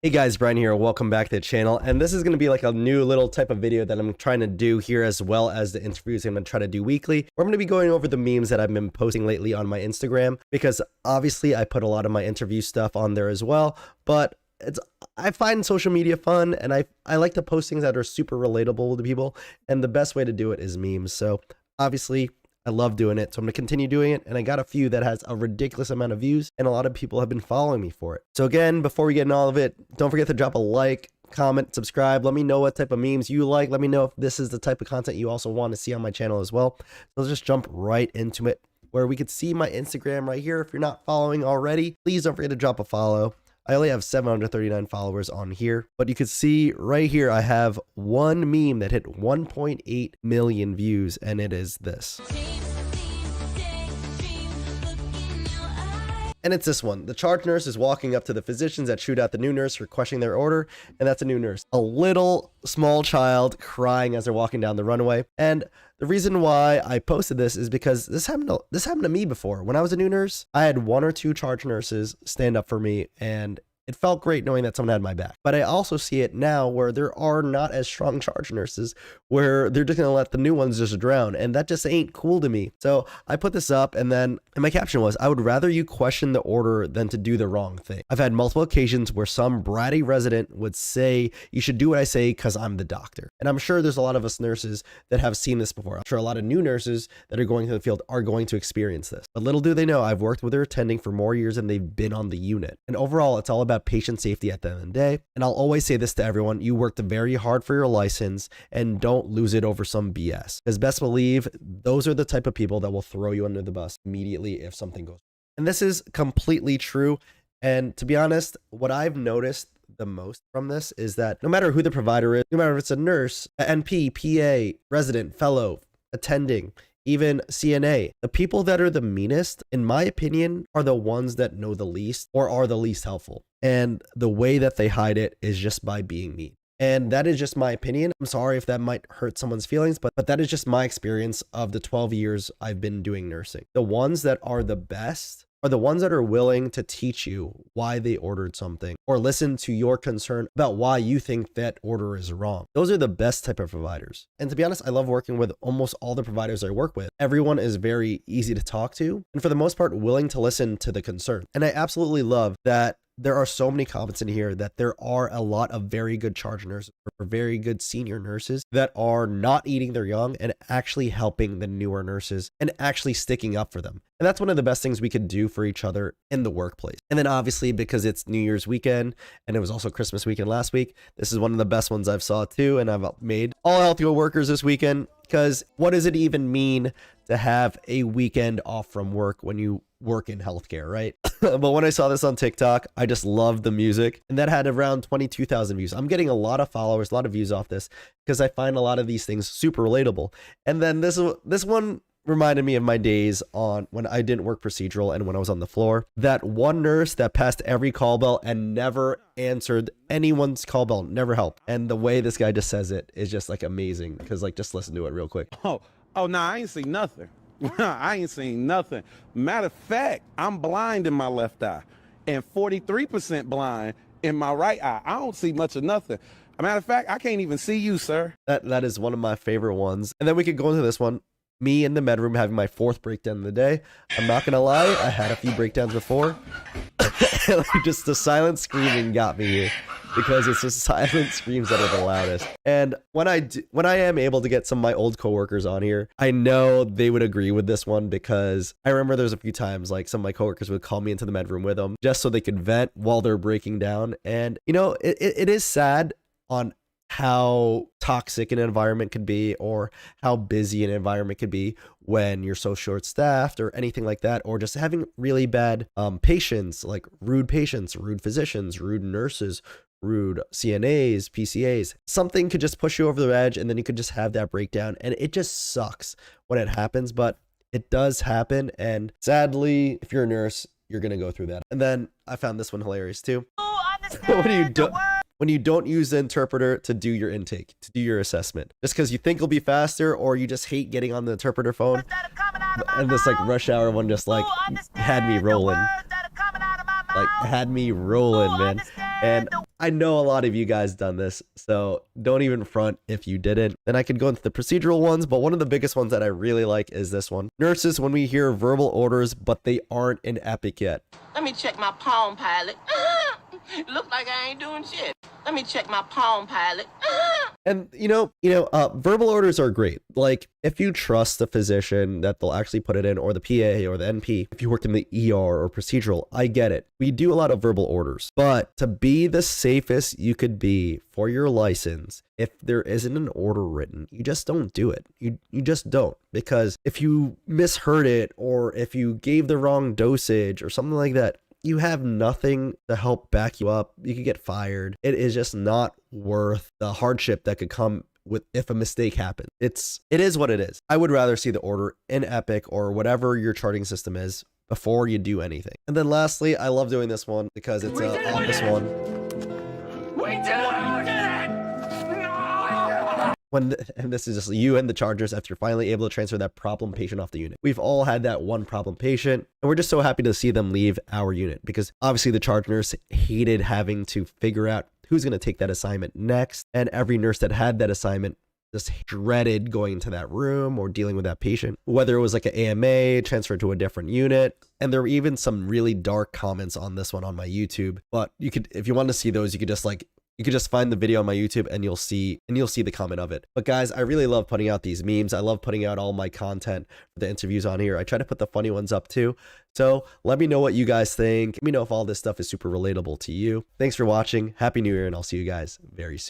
Hey guys, Brian here. Welcome back to the channel. And this is going to be like a new little type of video that I'm trying to do here, as well as the interviews I'm going to try to do weekly. Where I'm going to be going over the memes that I've been posting lately on my Instagram, because obviously I put a lot of my interview stuff on there as well. But I find social media fun, and I like to post things that are super relatable to people. And the best way to do it is memes. So obviously I love doing it, so I'm going to continue doing it, and I got a few that has a ridiculous amount of views, and a lot of people have been following me for it. So again, before we get into all of it, don't forget to drop a like, comment, subscribe. Let me know what type of memes you like. Let me know if this is the type of content you also want to see on my channel as well. So let's just jump right into it, where we could see my Instagram right here. If you're not following already, please don't forget to drop a follow. I only have 739 followers on here, but you can see right here I have one meme that hit 1.8 million views, and it is this. And it's this one. The charge nurse is walking up to the physicians that shoot out the new nurse, requesting their order, and that's a new nurse. A little small child crying as they're walking down the runway. And the reason why I posted this is because this happened to me before. When I was a new nurse, I had one or two charge nurses stand up for me, and it felt great knowing that someone had my back. But I also see it now where there are not as strong charge nurses, where they're just going to let the new ones just drown. And that just ain't cool to me. So I put this up, and my caption was, I would rather you question the order than to do the wrong thing. I've had multiple occasions where some bratty resident would say, you should do what I say because I'm the doctor. And I'm sure there's a lot of us nurses that have seen this before. I'm sure a lot of new nurses that are going to the field are going to experience this. But little do they know, I've worked with their attending for more years than they've been on the unit. And overall, it's all about patient safety at the end of the day. And I'll always say this to everyone: you worked very hard for your license, and don't lose it over some BS. Because best believe those are the type of people that will throw you under the bus immediately if something goes wrong. And this is completely true. And to be honest, what I've noticed the most from this is that no matter who the provider is, no matter if it's a nurse, a NP, PA, resident, fellow, attending, even CNA, the people that are the meanest, in my opinion, are the ones that know the least or are the least helpful. And the way that they hide it is just by being mean. And that is just my opinion. I'm sorry if that might hurt someone's feelings, but that is just my experience of the 12 years I've been doing nursing. The ones that are the best are the ones that are willing to teach you why they ordered something, or listen to your concern about why you think that order is wrong. Those are the best type of providers. And to be honest, I love working with almost all the providers I work with. Everyone is very easy to talk to, and for the most part, willing to listen to the concern. And I absolutely love that there are so many comments in here that there are a lot of very good charge nurses or very good senior nurses that are not eating their young and actually helping the newer nurses and actually sticking up for them. And that's one of the best things we could do for each other in the workplace. And then obviously, because it's New Year's weekend and it was also Christmas weekend last week, this is one of the best ones I've saw too. And I've made all healthcare workers this weekend, because what does it even mean to have a weekend off from work when you work in healthcare, right? But when I saw this on TikTok, I just loved the music, and that had around 22,000 views. I'm getting a lot of followers, a lot of views off this, because I find a lot of these things super relatable. And then this one reminded me of my days on when I didn't work procedural and when I was on the floor. That one nurse that passed every call bell and never answered anyone's call bell, never helped. And the way this guy just says it is just like amazing, because like, just listen to it real quick. Oh, nah, I ain't seen nothing. I ain't seen nothing. Matter of fact, I'm blind in my left eye and 43% blind in my right eye. I don't see much of nothing. Matter of fact, I can't even see you, sir. That is one of my favorite ones. And then we could go into this one. Me in the med room having my 4th breakdown of the day. I'm not gonna lie, I had a few breakdowns before. Just the silent screaming got me here, because it's the silent screams that are the loudest. And when I am able to get some of my old coworkers on here, I know they would agree with this one, because I remember there's a few times like some of my coworkers would call me into the med room with them just so they could vent while they're breaking down. And you know, it is sad on how toxic an environment could be, or how busy an environment could be when you're so short-staffed or anything like that, or just having really bad patients, like rude physicians, rude nurses, rude CNAs, PCAs. Something could just push you over the edge, and then you could just have that breakdown, and it just sucks when it happens, but it does happen. And sadly, if you're a nurse, you're gonna go through that. And then I found this one hilarious too. What do you do when you don't use the interpreter to do your intake, to do your assessment? Just because you think it'll be faster, or you just hate getting on the interpreter phone. And this like rush hour one just like had me rolling. Like had me rolling, man. And I know a lot of you guys done this, so don't even front if you didn't. Then I could go into the procedural ones, but one of the biggest ones that I really like is this one. Nurses, when we hear verbal orders, but they aren't in Epic yet. Let me check my Palm Pilot. Look like I ain't doing shit. Let me check my Palm Pilot. And verbal orders are great. Like, if you trust the physician that they'll actually put it in, or the PA or the NP, if you worked in the ER or procedural, I get it. We do a lot of verbal orders, but to be the safest you could be for your license, if there isn't an order written, you just don't do it. You just don't, because if you misheard it, or if you gave the wrong dosage or something like that, you have nothing to help back you up. You could get fired. It is just not worth the hardship that could come with if a mistake happens. It is what it is. I would rather see the order in Epic or whatever your charting system is before you do anything. And then lastly, I love doing this one because it's an office one. And this is just you and the Chargers after you're finally able to transfer that problem patient off the unit. We've all had that one problem patient, and we're just so happy to see them leave our unit, because obviously the charge nurse hated having to figure out who's going to take that assignment next. And every nurse that had that assignment just dreaded going into that room or dealing with that patient, whether it was like an AMA, transferred to a different unit. And there were even some really dark comments on this one on my YouTube. But you could, if you want to see those, you could just find the video on my YouTube and you'll see the comment of it. But guys, I really love putting out these memes. I love putting out all my content for the interviews on here. I try to put the funny ones up too. So let me know what you guys think. Let me know if all this stuff is super relatable to you. Thanks for watching. Happy New Year, and I'll see you guys very soon.